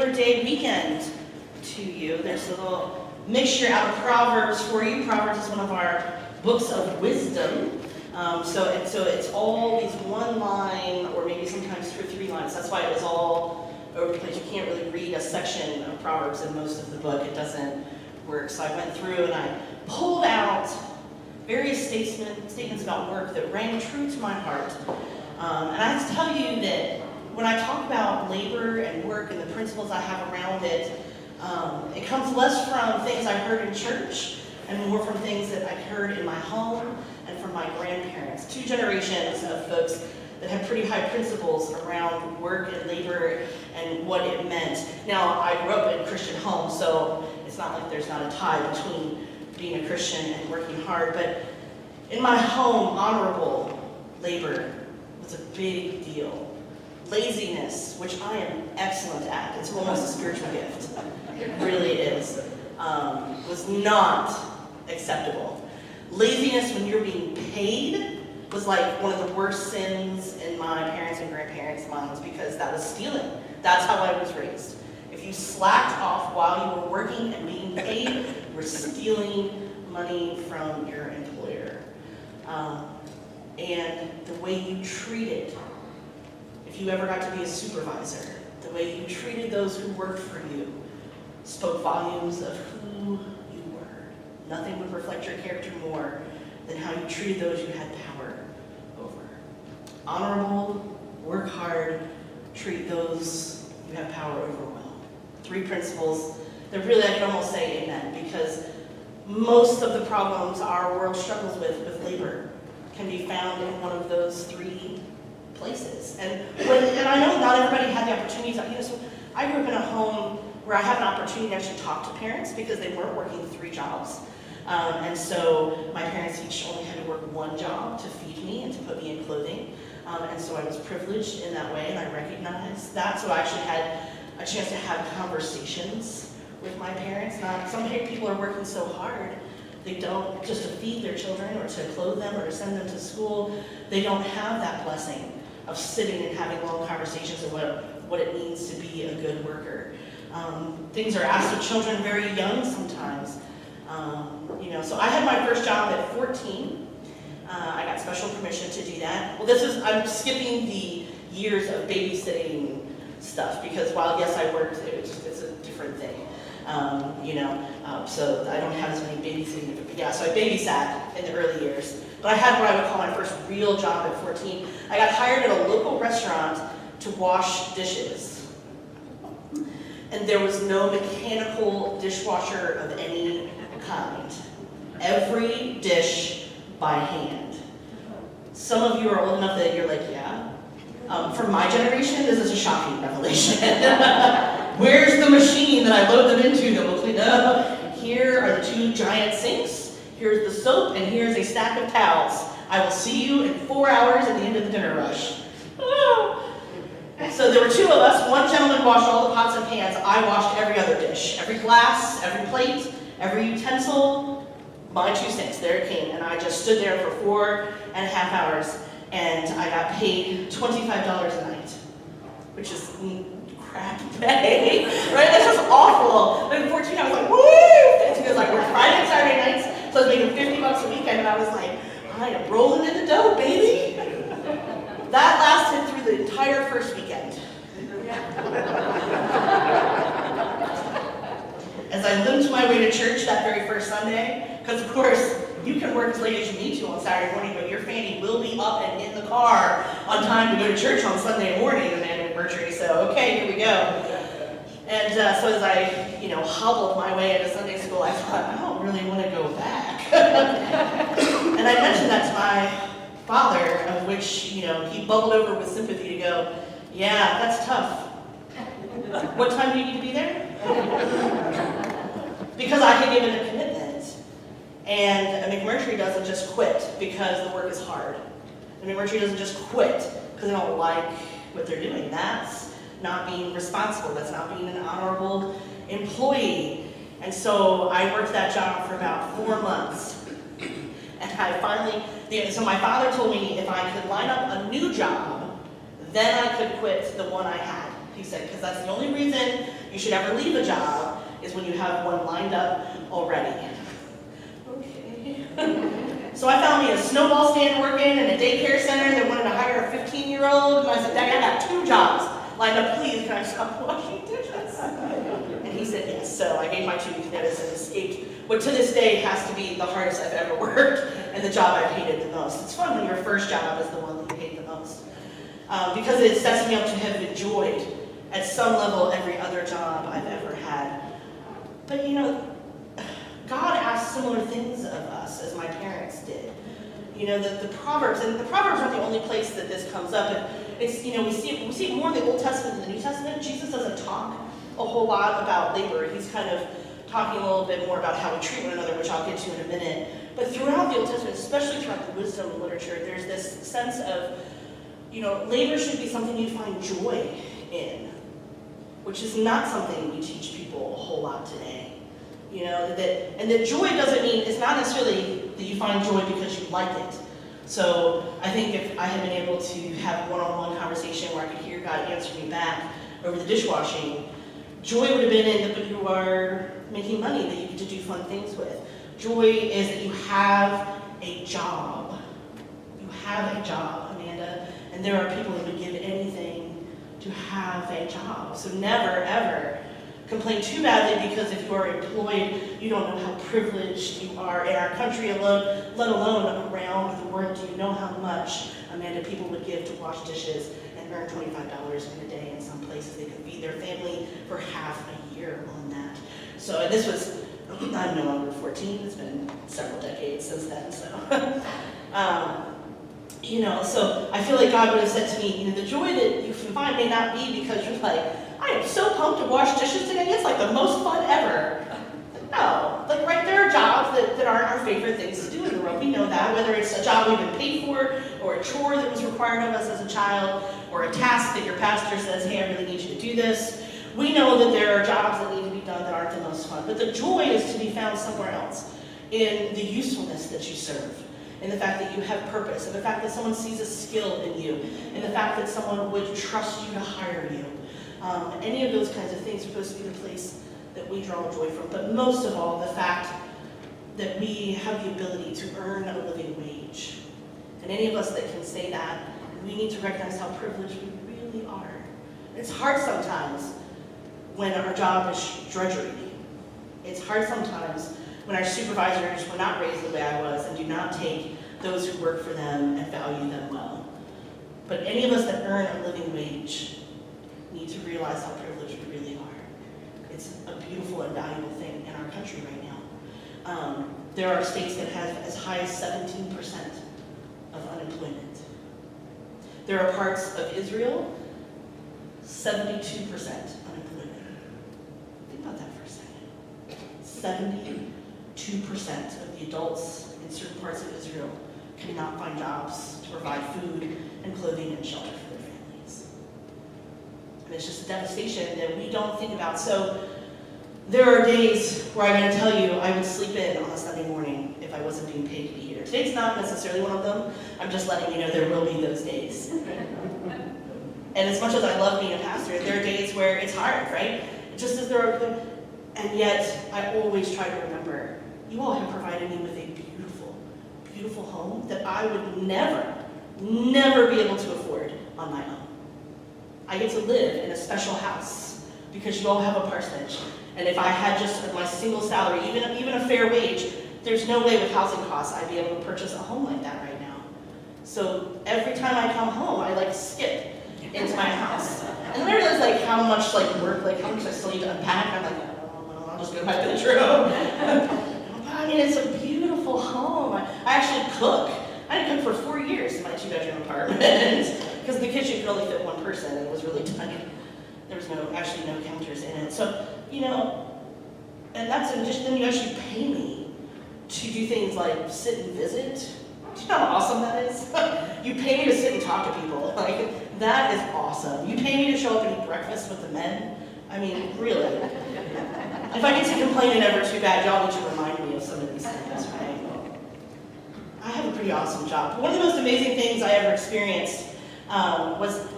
Labor Day weekend to you. There's a little mixture out of Proverbs for you. Proverbs is one of our books of wisdom. So it's all these one line, or maybe sometimes 2 or 3 lines. That's why it was all over the place. You can't really read a section of Proverbs in most of the book. It doesn't work. So I went through and I pulled out various statements about work that rang true to my heart. And I have to tell you that when I talk about labor and work and the principles I have around it, it comes less from things I heard in church and more from things that I heard in my home and from my grandparents. 2 generations of folks that have pretty high principles around work and labor and what it meant. Now, I grew up in a Christian home, so it's not like there's not a tie between being a Christian and working hard, but in my home, honorable labor was a big deal. Laziness, which I am excellent at, it's almost a spiritual gift, it really is, was not acceptable. Laziness when you're being paid was like one of the worst sins in my parents' and grandparents' minds because that was stealing. That's how I was raised. If you slacked off while you were working and being paid, you were stealing money from your employer. And the way you treated, if you ever got to be a supervisor, the way you treated those who worked for you spoke volumes of who you were. Nothing would reflect your character more than how you treated those you had power over. Honorable, work hard, treat those you have power over well. 3 principles that really I can almost say amen, because most of the problems our world struggles with labor can be found in one of those 3 places. And I know not everybody had the opportunity to, so I grew up in a home where I had an opportunity to actually talk to parents because they weren't working 3 jobs. And so my parents each only had to work 1 job to feed me and to put me in clothing. And so I was privileged in that way, and I recognized that. So I actually had a chance to have conversations with my parents. Now, some people are working so hard, they don't, just to feed their children or to clothe them or to send them to school, they don't have that blessing of sitting and having long conversations of what it means to be a good worker. Things are asked of children very young sometimes. So I had my first job at 14. I got special permission to do that. Well, I'm skipping the years of babysitting stuff because while yes, I worked, it's a different thing. So I don't have as many babysitting. So I babysat in the early years. But I had what I would call my first real job at 14. I got hired at a local restaurant to wash dishes. And there was no mechanical dishwasher of any kind. Every dish by hand. Some of you are old enough that you're like, yeah. For my generation, this is a shocking revelation. Where's the machine that I load them into that will clean up? Here are the 2 giant sinks. Here's the soap, and here's a stack of towels. I will see you in 4 hours at the end of the dinner rush. So there were 2 of us. One gentleman washed all the pots and pans. I washed every other dish, every glass, every plate, every utensil. My 2 sinks, there it came. And I just stood there for 4.5 hours, and I got paid $25 a night, which is crap pay, right? That's just awful. But at 14, I was like, woo! Because I worked Friday and Saturday nights, so I was making $50 a week, and I was like, I am rolling in the dough, baby. That lasted through the entire first weekend. As I limped my way to church that very first Sunday, because of course, you can work as late as you need to on Saturday morning, but your fanny will be up and in the car on time to go to church on Sunday morning in Mercury. So, okay, here we go. And so as I, hobbled my way into Sunday school, I thought, I don't really want to go back. And I mentioned that to my father, of which, he bubbled over with sympathy to go, yeah, that's tough. What time do you need to be there? Because I had given a commitment. And McMurtry doesn't just quit because the work is hard. And McMurtry doesn't just quit because they don't like what they're doing. That's not being responsible. That's not being an honorable employee. And so I worked that job for about 4 months. And I finally, so my father told me if I could line up a new job, then I could quit the one I had. He said, because that's the only reason you should ever leave a job is when you have one lined up already. Okay. So I found me a snowball stand working in a daycare center that wanted to hire a 15-year-old, and I said, Dad, I got 2 jobs lined up, please, can I stop washing dishes? And he said yes, so I gave my 2 weeks notice and escaped what to this day has to be the hardest I've ever worked and the job I've hated the most. It's fun when your first job is the one that you hate the most. Because it sets me up to have enjoyed, at some level, every other job I've ever had. But you know, God asked similar things of us as my parents did. You know, the Proverbs, and the Proverbs aren't the only place that this comes up. It's, you know, we see it more in the Old Testament than the New Testament. Jesus doesn't talk a whole lot about labor. He's kind of talking a little bit more about how we treat one another, which I'll get to in a minute. But throughout the Old Testament, especially throughout the wisdom literature, there's this sense of, you know, labor should be something you find joy in, which is not something we teach people a whole lot today. You know, that joy doesn't mean, it's not necessarily that you find joy because you like it. So I think if I had been able to have a one-on-one conversation where I could hear God answer me back over the dishwashing, joy would have been in that you are making money that you get to do fun things with. Joy is that you have a job. You have a job, Amanda, and there are people that would give anything to have a job. So never, ever complain too badly because if you are employed, you don't know how privileged you are in our country alone, let alone around the world. Do you know how much, Amanda, people would give to wash dishes and earn $25 in a day in some places? They could feed their family for half a year on that. So this was, I'm no longer 14, it's been several decades since then, so. You know, so I feel like God would have said to me, you know, the joy that you find may not be because you're like, I am so pumped to wash dishes today, it's like the most fun ever. No, like right, there are jobs that aren't our favorite things to do in the world. We know that, whether it's a job we've been paid for, or a chore that was required of us as a child, or a task that your pastor says, hey, I really need you to do this. We know that there are jobs that need to be done that aren't the most fun, but the joy is to be found somewhere else, in the usefulness that you serve, in the fact that you have purpose, in the fact that someone sees a skill in you, in the fact that someone would trust you to hire you. Any of those kinds of things are supposed to be the place that we draw joy from, but most of all, the fact that we have the ability to earn a living wage. And any of us that can say that, we need to recognize how privileged we really are. It's hard sometimes when our job is drudgery. It's hard sometimes when our supervisors were not raised the way I was and do not take those who work for them and value them well. But any of us that earn a living wage need to realize how privileged we really are. It's a beautiful and valuable thing in our country right now. There are states that have as high as 17% of unemployment. There are parts of Israel, 72% unemployment. Think about that for a second. 72% of the adults in certain parts of Israel cannot find jobs to provide food and clothing and shelter for their families. And it's just a devastation that we don't think about. So there are days where I'm going to tell you I would sleep in on a Sunday morning if I wasn't being paid to be here. Today's not necessarily one of them. I'm just letting you know there will be those days. And as much as I love being a pastor, there are days where it's hard, right? Just as there are, and yet I always try to remember, you all have provided me with a beautiful, beautiful home that I would never be able to afford on my own. I get to live in a special house because you all have a parsonage. And if I had just my single salary, even a fair wage, there's no way with housing costs I'd be able to purchase a home like that right now. So every time I come home, I like skip into my house. And then I realize like how much work, how much I still need to unpack. I'm like, oh, I'll just go to my bedroom. I mean, it's a beautiful home. I actually cook. I didn't cook for 4 years in my 2-bedroom apartment because the kitchen could only fit one person and it was really tiny. There was actually no counters in it. So, you know, and that's in addition, then you actually pay me to do things like sit and visit. Do you know how awesome that is? You pay me to sit and talk to people. Like, that is awesome. You pay me to show up and eat breakfast with the men. I mean, really. If I get to complain and never too bad, y'all need to remind me of some of these things, right? I have a pretty awesome job. One of the most amazing things I ever experienced was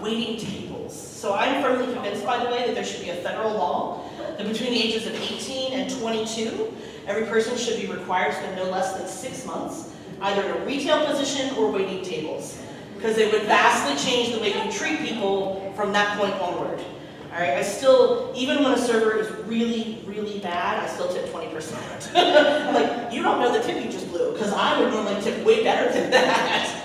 waiting tables. So I'm firmly convinced, by the way, that there should be a federal law that between the ages of 18 and 22, every person should be required to spend no less than 6 months either in a retail position or waiting tables, because it would vastly change the way you treat people from that point onward. All right, I still, even when a server is really, really bad, I still tip 20%. I'm like, you don't know the tip you just blew, because I would normally tip way better than that.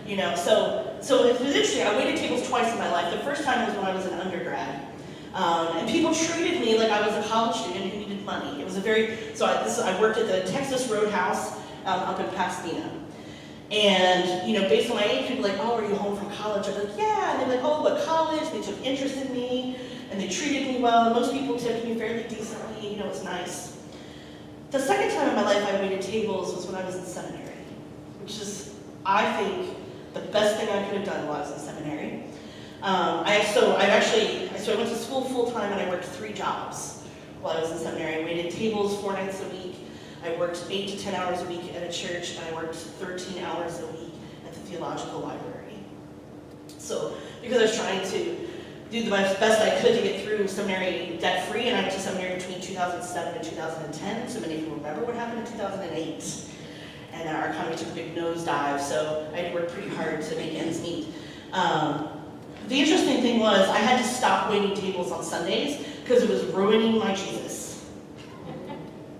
You know, so it was interesting. I waited tables twice in my life. The first time was when I was an undergrad. And people treated me like I was a college student who needed money. It was a very, I worked at the Texas Roadhouse up in Pasadena. And, you know, based on my age, people were like, oh, are you home from college? I'm like, yeah. And they're like, oh, what college? They took interest in me, and they treated me well. Most people tipped me fairly decently, you know, it's nice. The second time in my life I waited tables was when I was in seminary, which is, I think, the best thing I could have done while I was in seminary. I went to school full time and I worked 3 jobs while I was in seminary. I waited tables 4 nights a week. I worked 8 to 10 hours a week at a church, and I worked 13 hours a week at the theological library. So, because I was trying to do the best I could to get through seminary debt-free, and I went to seminary between 2007 and 2010, so many of you remember what happened in 2008. And our economy took a big nosedive, so I had to work pretty hard to make ends meet. The interesting thing was I had to stop waiting tables on Sundays because it was ruining my Jesus.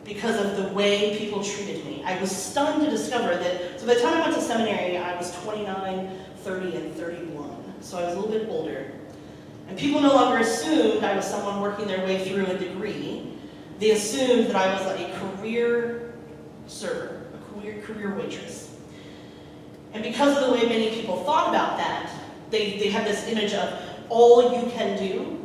Because of the way people treated me. I was stunned to discover that, so by the time I went to seminary, I was 29, 30, and 31. So I was a little bit older. And people no longer assumed I was someone working their way through a degree. They assumed that I was a career server, a career waitress. And because of the way many people thought about that, they had this image of all you can do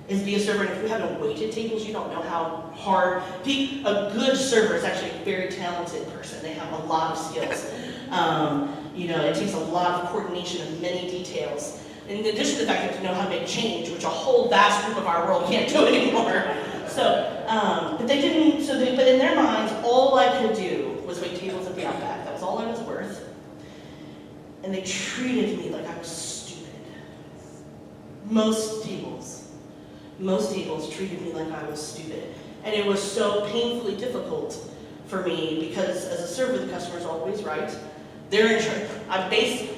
is be a server, and if you haven't waited tables, you don't know how hard. A good server is actually a very talented person. They have a lot of skills. You know, it takes a lot of coordination of many details. And in addition to the fact that you know how to make change, which a whole vast group of our world can't do anymore. So, but they didn't. But in their minds, all I could do was wait tables at the Outback. That was all I was worth. And they treated me like I was stupid. Most tables treated me like I was stupid. And it was so painfully difficult for me because as a server, the customer's always right. They're in charge.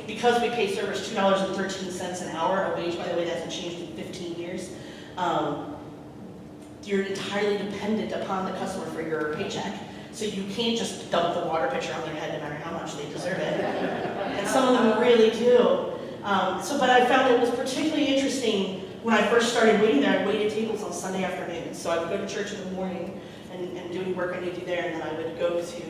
Because we pay servers $2.13 an hour, a wage, by the way, that hasn't changed in 15 years. You're entirely dependent upon the customer for your paycheck. So you can't just dump the water pitcher on their head no matter how much they deserve it. And some of them really do. But I found it was particularly interesting when I first started waiting there. I waited tables on Sunday afternoons. So I would go to church in the morning and do any work I need to do there, and then I would go to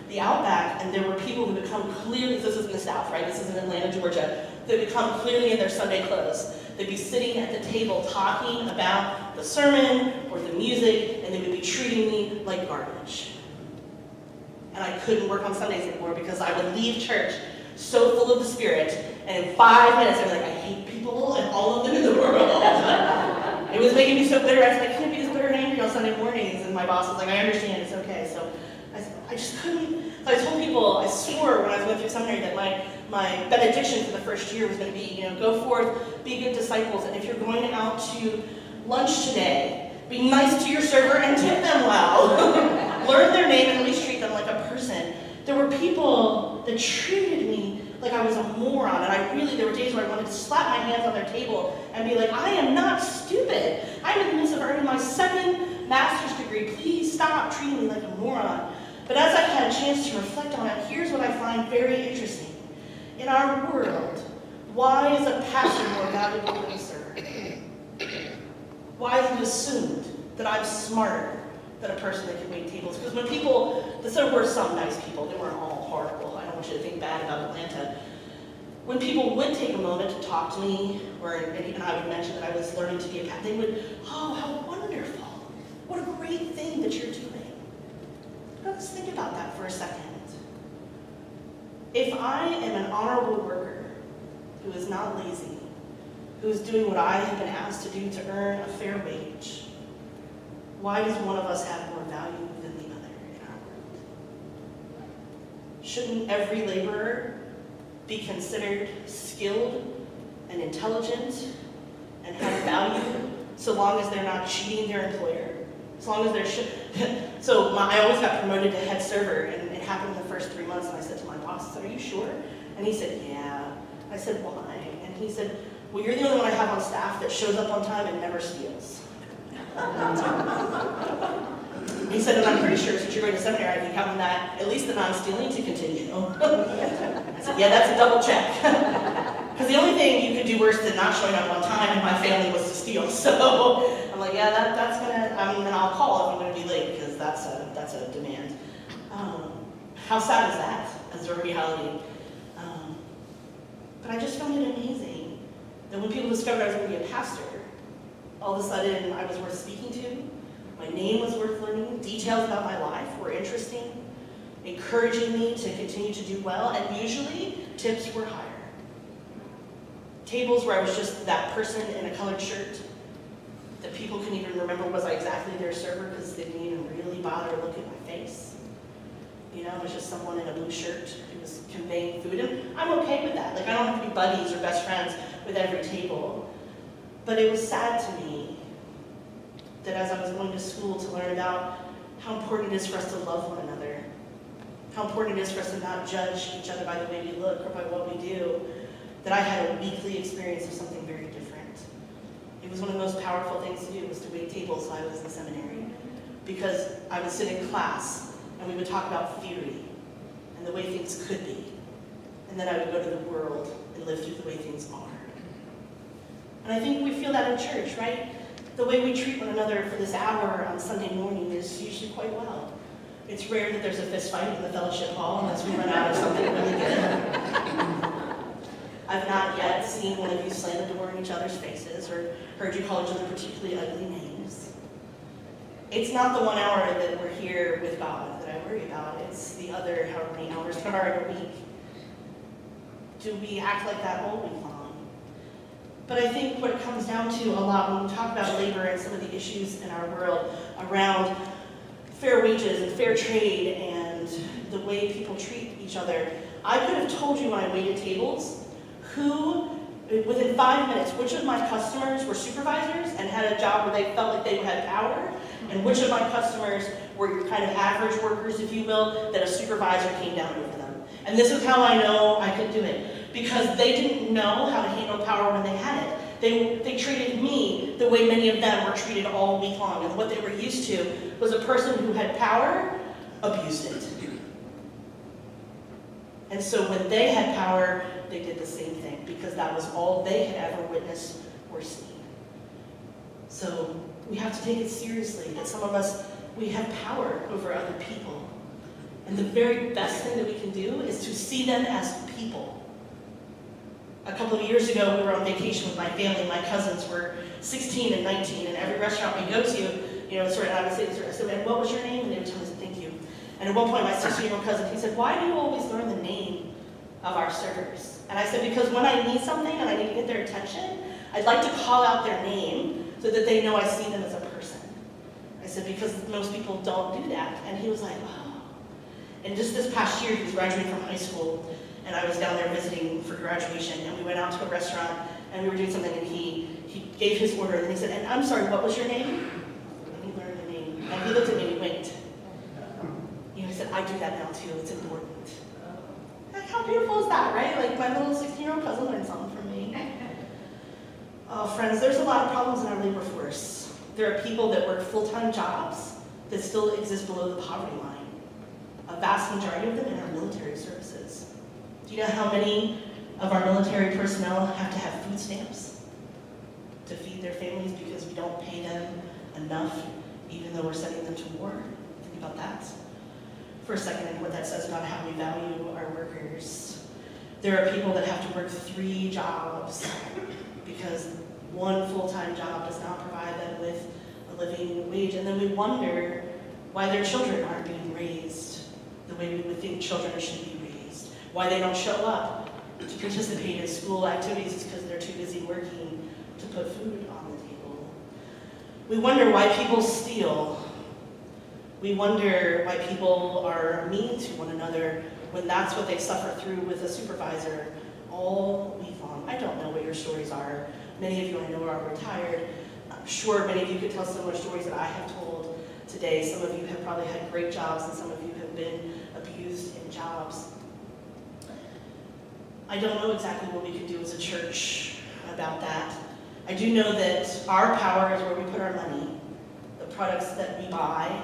the Outback, and there were people who would come clearly, this is in the South, right? This is in Atlanta, Georgia. They would come clearly in their Sunday clothes. They'd be sitting at the table talking about the sermon or the music, and they would be treating me like garbage. And I couldn't work on Sundays anymore because I would leave church so full of the Spirit, and in 5 minutes I'd be like, I hate people and all of them in the world. It was making me so bitter. I said, I can't be this bitter and angry on Sunday mornings. And my boss was like, I understand, it's okay. So I said, I just couldn't. So I told people, I swore when I was going through seminary that my benediction for the first year was going to be, go forth, be good disciples, and if you're going out to lunch today, be nice to your server and tip them well. Learn their name and at least treat them like a person. There were people that treated me like I was a moron, and there were days where I wanted to slap my hands on their table and be like, I am not stupid. I'm in the midst of earning my 2nd master's degree. Please stop treating me like a moron. But as I had a chance to reflect on it, here's what I find very interesting. In our world, why is a pastor more valuable than a server? Why is it assumed that I'm smarter than a person that can wait tables? Because when there were some nice people, they weren't all horrible. I don't want you to think bad about Atlanta. When people would take a moment to talk to me, and I would mention that I was learning to be a pastor, they would, oh, how wonderful. What a great thing that you're doing. Let's think about that for a second. If I am an honorable worker who is not lazy, who is doing what I have been asked to do to earn a fair wage, why does one of us have more value than the other in our world? Shouldn't every laborer be considered skilled and intelligent and have value, so long as they're not cheating their employer, as long as they're so I always got promoted to head server, and it happened in the first 3 months, and I said to my boss, I said, are you sure? And he said, yeah. I said, why? And he said, well, you're the only one I have on staff that shows up on time and never steals. He said, and I'm pretty sure since you're going to seminary, I can count on that, at least the non-stealing to continue. I said, yeah, that's a double check. Because the only thing you could do worse than not showing up on time in my family was to steal. So I'm like, yeah, that's gonna, and I'll call if I'm gonna be late, because that's a demand. How sad is that as a reality? But I just found it amazing that when people discovered I was going to be a pastor, all of a sudden I was worth speaking to, my name was worth learning, details about my life were interesting, encouraging me to continue to do well, and usually tips were higher. Tables where I was just that person in a colored shirt that people couldn't even remember was I exactly their server because they didn't even really bother to look at my face. You know, it was just someone in a blue shirt who was conveying food, and I'm okay with that. Like, I don't have to be buddies or best friends with every table. But it was sad to me that as I was going to school to learn about how important it is for us to love one another, how important it is for us to not judge each other by the way we look or by what we do, that I had a weekly experience of something very different. It was one of the most powerful things to do, was to wait tables while I was in seminary. Because I would sit in class and we would talk about theory and the way things could be. And then I would go to the world and live through the way things are. And I think we feel that in church, right? The way we treat one another for this hour on Sunday morning is usually quite well. It's rare that there's a fist fight in the fellowship hall unless we run out of something really good. I've not yet seen one of you slam the door in each other's faces or heard you call each other particularly ugly names. It's not the 1 hour that we're here with God that I worry about. It's the other however many hours there are in a week. Do we act like that all week long? But I think what it comes down to a lot when we talk about labor and some of the issues in our world around fair wages and fair trade and the way people treat each other, I could have told you when I waited tables who, within 5 minutes, which of my customers were supervisors and had a job where they felt like they had power, and which of my customers were your kind of average workers, if you will, that a supervisor came down over them. And this is how I know I could do it. Because they didn't know how to handle power when they had it. They treated me the way many of them were treated all week long. And what they were used to was a person who had power abused it. And so when they had power, they did the same thing, because that was all they had ever witnessed or seen. So we have to take it seriously that some of us, we have power over other people. And the very best thing that we can do is to see them as people. A couple of years ago, we were on vacation with my family. My cousins were 16 and 19, and every restaurant we go to, I would say this, I said, and what was your name? And they would tell me, thank you. And at one point, my 16-year-old cousin, he said, why do you always learn the name of our servers? And I said, because when I need something and I need to get their attention, I'd like to call out their name so that they know I see them as a person. I said, because most people don't do that. And he was like, oh. And just this past year, he was graduating from high school, and I was down there visiting for graduation, and we went out to a restaurant, and we were doing something, and he gave his order, and he said, and I'm sorry, what was your name? And he learned the name. And he looked at me and he winked. He said, I do that now too, it's important. Like, how beautiful is that, right? Like, my little 16-year-old cousin learned something from me. Oh, friends, there's a lot of problems in our labor force. There are people that work full-time jobs that still exist below the poverty line. A vast majority of them in our military services. Do you know how many of our military personnel have to have food stamps to feed their families because we don't pay them enough, even though we're sending them to war? Think about that for a second, and what that says about how we value our workers. There are people that have to work 3 jobs because one full-time job does not provide them with a living wage, and then we wonder why their children aren't being raised the way we would think children should be raised, why they don't show up to participate in school activities because they're too busy working to put food on the table. We wonder why people steal. We wonder why people are mean to one another when that's what they suffer through with a supervisor all week long. I don't know what your stories are, Many of you I know are retired. I'm sure many of you could tell similar stories that I have told today. Some of you have probably had great jobs, and some of you have been abused in jobs. I don't know exactly what we can do as a church about that. I do know that our power is where we put our money. The products that we buy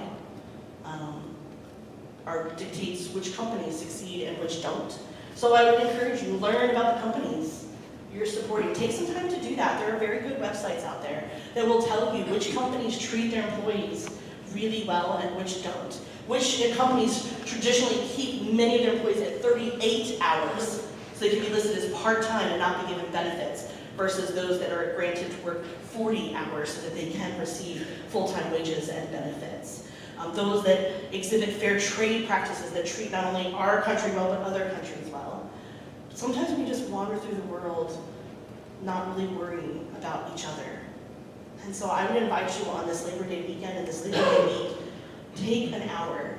dictates which companies succeed and which don't. So I would encourage you, learn about the companies you're supporting. Take some time to do that. There are very good websites out there that will tell you which companies treat their employees really well and which don't. Which companies traditionally keep many of their employees at 38 hours, so they can be listed as part-time and not be given benefits, versus those that are granted to work 40 hours so that they can receive full-time wages and benefits. Those that exhibit fair trade practices that treat not only our country well, but other countries well. Sometimes we just wander through the world not really worrying about each other. And so I would invite you on this Labor Day weekend and this Labor Day week, take an hour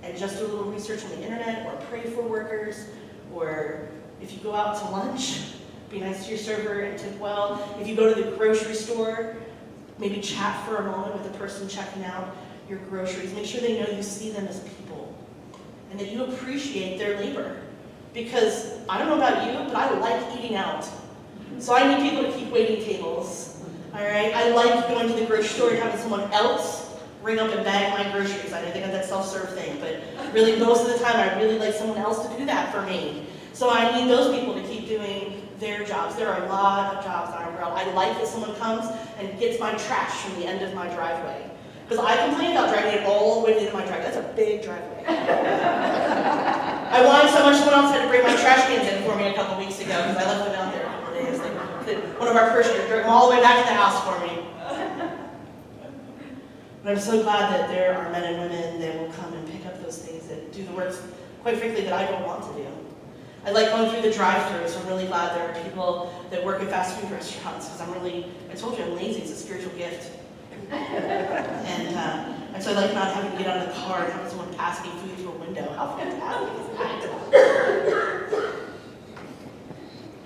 and just do a little research on the internet, or pray for workers, or if you go out to lunch, be nice to your server and tip well. If you go to the grocery store, maybe chat for a moment with the person checking out your groceries. Make sure they know you see them as people and that you appreciate their labor. Because I don't know about you, but I like eating out. So I need people to keep waiting tables. All right? I like going to the grocery store and having someone else ring up and bag my groceries. I know they have that self-serve thing, but really most of the time I really like someone else to do that for me. So I need those people to keep doing their jobs. There are a lot of jobs in our world. I like that someone comes and gets my trash from the end of my driveway. Because I complain about driving it all the way into my driveway. That's a big driveway. I wanted so much someone else had to bring my trash cans in for me a couple weeks ago because I left them out there a couple days. One of our parishioners drove them all the way back to the house for me. But I'm so glad that there are men and women that will come and pick up those things, that do the work, quite frankly, that I don't want to do. I like going through the drive-thru, so I'm really glad there are people that work at fast food restaurants, because I told you I'm lazy, it's a spiritual gift. And so I like not having to get out of the car and having someone pass me food through a window. How fantastic is that?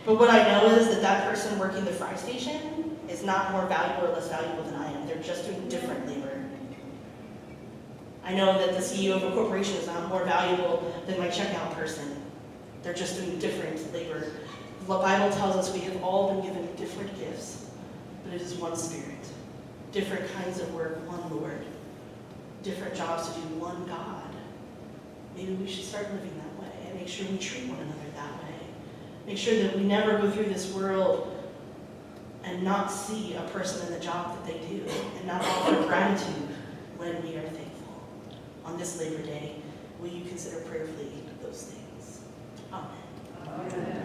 But what I know is that that person working the fry station is not more valuable or less valuable than I am. They're just doing different labor. I know that the CEO of a corporation is not more valuable than my checkout person. They're just doing different labor. The Bible tells us we have all been given different gifts, but it is one Spirit. Different kinds of work, one Lord. Different jobs to do, one God. Maybe we should start living that way and make sure we treat one another that way. Make sure that we never go through this world and not see a person in the job that they do and not offer gratitude when we are thankful. On this Labor Day, will you consider prayerfully those things? Amen. Amen.